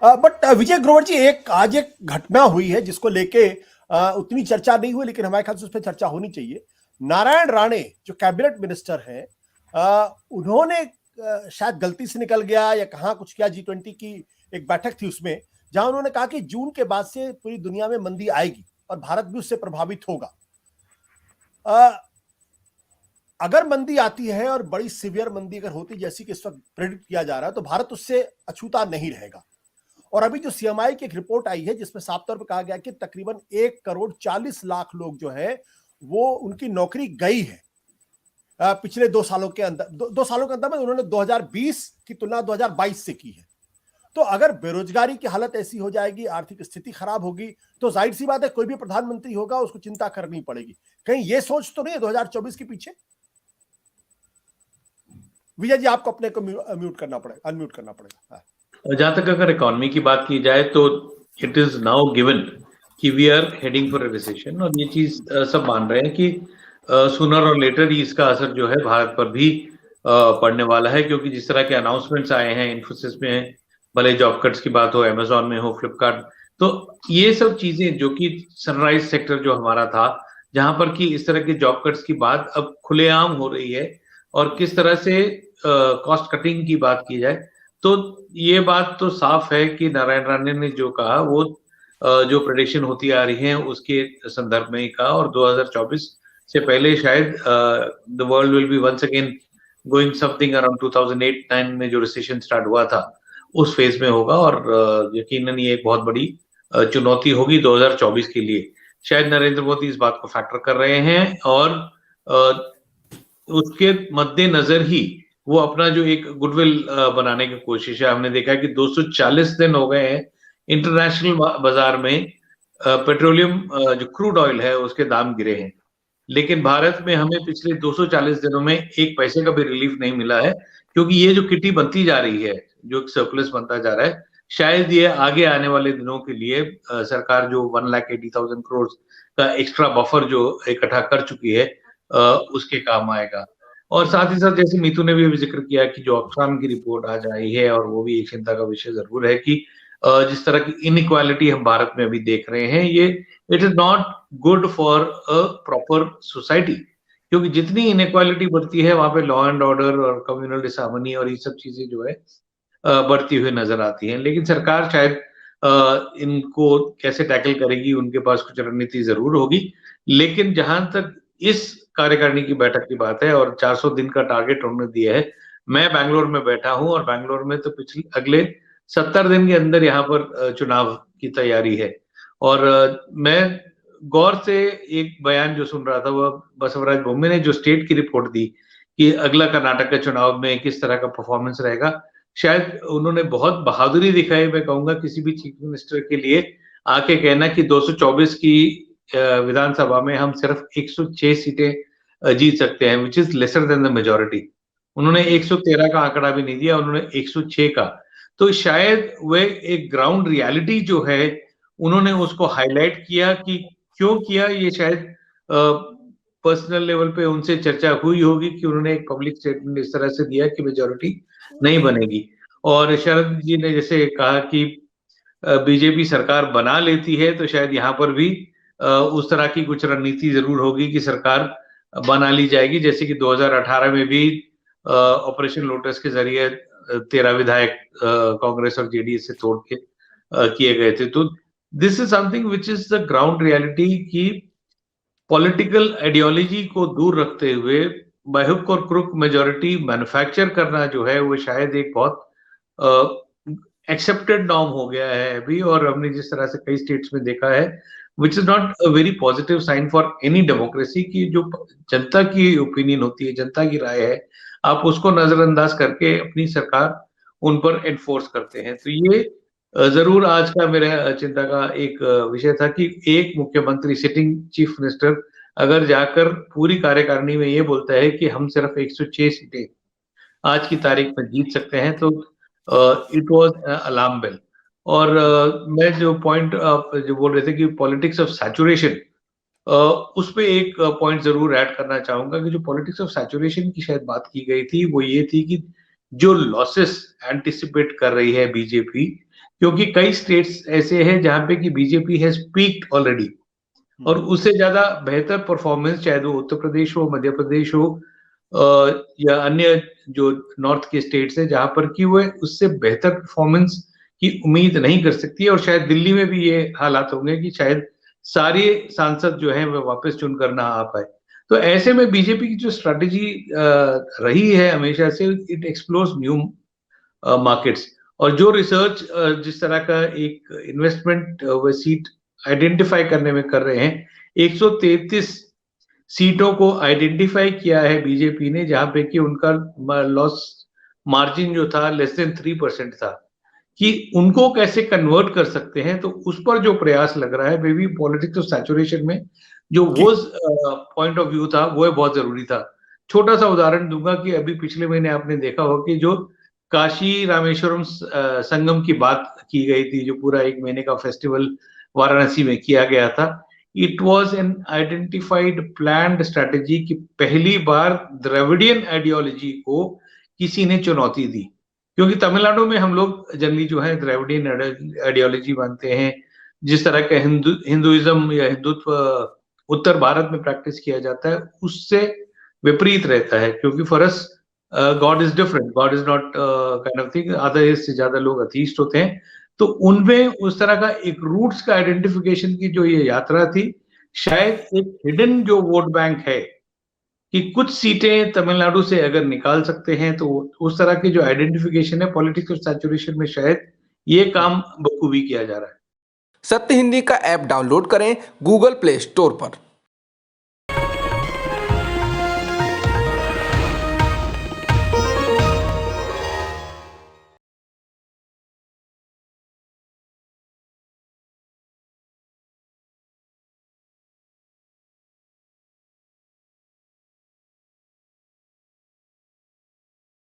But विजय ग्रोवर जी, आज एक घटना हुई है जिसको लेके उतनी चर्चा नहीं हुई, लेकिन हमारे ख्याल से उस पर चर्चा होनी चाहिए। नारायण राणे जो कैबिनेट मिनिस्टर हैं, उन्होंने शायद गलती से निकल गया या कहाँ कुछ किया, G20 की एक बैठक थी उसमें, जहां उन्होंने कहा कि जून के बाद से पूरी दुनिया में मंदी आएगी और भारत भी उससे प्रभावित होगा। अगर मंदी आती है और बड़ी सीवियर मंदी अगर होती जैसी कि इस वक्त प्रेडिक्ट किया जा रहा है, तो भारत उससे अछूता नहीं रहेगा। और अभी जो CMI की एक रिपोर्ट आई है जिसमें साफ तौर पर कहा गया कि तकरीबन 1,40,00,000 लोग जो है वो उनकी नौकरी गई है पिछले 2 सालों के अंदर। 2 सालों के अंदर में उन्होंने 2020 की तुलना 2022 से की है। तो अगर बेरोजगारी की हालत ऐसी हो जाएगी, आर्थिक स्थिति खराब होगी, तो जाहिर सी बात है कोई भी प्रधानमंत्री होगा उसको चिंता करनी पड़ेगी। कहीं ये सोच तो नहीं है 2024 के पीछे? विजय जी, आपको अपने को म्यूट करना पड़ेगा, अनम्यूट करना पड़ेगा। जहां तक अगर इकोनॉमी की बात की जाए तो इट इज नाउ गिवन कि we are heading for a recession, और ये चीज सब मान रहे हैं कि सूनर और लेटर इसका असर जो है भारत पर भी पड़ने वाला है, क्योंकि जिस तरह के अनाउंसमेंट्स आए हैं इन्फोसिस में, भले जॉब कट्स की बात हो, अमेजोन में हो, फ्लिपकार्ट, तो ये सब चीजें जो कि सनराइज सेक्टर जो हमारा था, जहां पर कि इस तरह के जॉब कट्स की बात अब खुलेआम हो रही है, और किस तरह से कॉस्ट कटिंग की बात की जाए, तो ये बात तो साफ है कि नारायण राणे ने जो कहा वो जो प्रेडिक्शन होती आ रही है उसके संदर्भ में ही कहा, और 2024 से पहले शायद the world will be once again going something around 2008-9 में जो रिसेशन स्टार्ट हुआ था उस फेज में होगा, और यकीनन ये एक बहुत बड़ी चुनौती होगी 2024 के लिए। शायद नरेंद्र मोदी इस बात को फैक्टर कर रहे हैं, और उसके मद्देनजर ही वो अपना जो एक गुडविल बनाने की कोशिश है। हमने देखा कि 240 दिन हो गए हैं इंटरनेशनल बाजार में पेट्रोलियम जो क्रूड ऑयल है उसके दाम गिरे हैं, लेकिन भारत में हमें पिछले 240 दिनों में एक पैसे का भी रिलीफ नहीं मिला है, क्योंकि ये जो किटी बनती जा रही है, जो सरप्लस बनता जा रहा है, शायद ये आगे आने वाले दिनों के लिए सरकार जो 1,80,000 करोड़ का एक्स्ट्रा बफर जो इकट्ठा कर चुकी है उसके काम आएगा। और साथ ही साथ जैसे मीतू ने भी जिक्र किया कि जो ऑक्सफैम की रिपोर्ट आज आई है, और वो भी एक चिंता का विषय जरूर है कि जिस तरह की इनइक्वालिटी हम भारत में अभी देख रहे हैं, ये it is not good for a proper society, क्योंकि जितनी इनइक्वालिटी बढ़ती है वहां पे लॉ एंड ऑर्डर और कम्युनल डिसहार्मनी और ये सब चीजें जो है बढ़ती हुई नजर आती हैं। लेकिन सरकार शायद इनको कैसे टैकल करेगी, उनके पास कुछ रणनीति जरूर होगी। लेकिन जहां तक इस कार्यकारिणी की बैठक की बात है और 400 दिन का टारगेट उन्होंने दिया है, मैं बैंगलोर में बैठा हूं, और बैंगलोर में तो पिछले अगले 70 दिन के अंदर यहाँ पर चुनाव की तैयारी है। और मैं गौर से एक बयान जो सुन रहा था, वह बसवराज बोम्मे ने जो स्टेट की रिपोर्ट दी कि अगला कर्नाटक के चुनाव में किस तरह का परफॉर्मेंस रहेगा, शायद उन्होंने बहुत बहादुरी दिखाई, मैं कहूंगा, किसी भी चीफ मिनिस्टर के लिए आके कहना कि 224 की विधानसभा में हम सिर्फ 106 सीटें जीत सकते हैं, which is lesser than the majority. उन्होंने 113 का आंकड़ा भी नहीं दिया, उन्होंने 106 का। तो शायद वे एक ग्राउंड रियलिटी जो है उन्होंने उसको हाईलाइट किया, कि क्यों किया ये शायद पर्सनल लेवल पे उनसे चर्चा हुई होगी कि उन्होंने एक पब्लिक स्टेटमेंट इस तरह से दिया कि मेजोरिटी नहीं बनेगी। और शरद जी ने जैसे कहा कि बीजेपी सरकार बना लेती है, तो शायद यहाँ पर भी उस तरह की कुछ रणनीति जरूर होगी कि सरकार बना ली जाएगी, जैसे कि 2018 में भी ऑपरेशन लोटस के जरिए 13 विधायक कांग्रेस और जेडीएस से तोड़ के किए गए थे। तो this is something which is the ground reality, की पॉलिटिकल आइडियोलॉजी को दूर रखते हुए बाय हुक और क्रुक मेजोरिटी मैन्युफैक्चर करना जो है वो शायद एक बहुत एक्सेप्टेड नॉर्म हो गया है अभी। और हमने जिस तरह से कई स्टेट्स में देखा है, which is not a very positive sign for any democracy, की जो जनता की ओपिनियन होती है, जनता की राय है, आप उसको नजरअंदाज करके अपनी सरकार उन पर एनफोर्स करते हैं। तो ये जरूर आज का मेरा चिंता का एक विषय था कि एक मुख्यमंत्री, सिटिंग चीफ मिनिस्टर, अगर जाकर पूरी कार्यकारिणी में ये बोलता है कि हम सिर्फ 106 सीटें आज की तारीख में जीत सकते हैं, तो इट वाज अलार्म बेल। और मैं जो पॉइंट आप जो बोल रहे थे कि पॉलिटिक्स ऑफ सैचुरेशन, उस पे एक पॉइंट जरूर ऐड करना चाहूंगा कि जो पॉलिटिक्स ऑफ सैचुरेशन की शायद बात की गई थी वो ये थी कि जो लॉसेस एंटिसिपेट कर रही है बीजेपी, क्योंकि कई स्टेट्स ऐसे हैं जहां पे कि बीजेपी हैज पीक्ड ऑलरेडी और उससे ज्यादा बेहतर परफॉर्मेंस, चाहे वो उत्तर प्रदेश हो, मध्य प्रदेश हो या अन्य जो नॉर्थ के स्टेट्स है, जहां पर कि वो उससे बेहतर परफॉर्मेंस की उम्मीद नहीं कर सकती है। और शायद दिल्ली में भी ये हालात होंगे कि शायद सारे सांसद जो हैं वो वापस चुनकर ना आ पाए। तो ऐसे में बीजेपी की जो स्ट्रैटेजी रही है हमेशा से, इट एक्सप्लोर्स न्यू मार्केट्स। और जो रिसर्च जिस तरह का एक इन्वेस्टमेंट व सीट आइडेंटिफाई करने में कर रहे हैं, 133 सीटों को आइडेंटिफाई किया है बीजेपी ने, जहां पे कि उनका लॉस मार्जिन जो था लेस देन 3% था, कि उनको कैसे कन्वर्ट कर सकते हैं। तो उस पर जो प्रयास लग रहा है, may be politics of saturation में जो वो पॉइंट ऑफ व्यू था वो बहुत जरूरी था। छोटा सा उदाहरण दूंगा कि अभी पिछले महीने आपने देखा होगा कि जो काशी रामेश्वरम संगम की बात की गई थी, जो पूरा एक महीने का फेस्टिवल वाराणसी में किया गया था, it was an identified planned strategy कि पहली बार द्रविडियन आइडियोलॉजी को किसी ने चुनौती दी। क्योंकि तमिलनाडु में हम लोग जनरली जो है द्रविडियन आइडियोलॉजी मानते हैं, जिस तरह का हिंदुइज्म या हिंदुत्व उत्तर भारत में प्रैक्टिस किया जाता है, उससे विपरीत रहता है। क्योंकि for us God is different, God is not kind of thing. आधा से ज्यादा लोग अथीस्ट होते हैं, तो उनमें उस तरह का एक रूट्स का आइडेंटिफिकेशन की जो ये यात्रा थी, शायद एक हिडन जो वोट बैंक है कि कुछ सीटें तमिलनाडु से अगर निकाल सकते हैं, तो उस तरह की जो आइडेंटिफिकेशन है पॉलिटिक्स ऑफ सैचुरेशन में, शायद ये काम बखूबी किया जा रहा है। सत्य हिंदी का ऐप डाउनलोड करें गूगल प्ले स्टोर पर।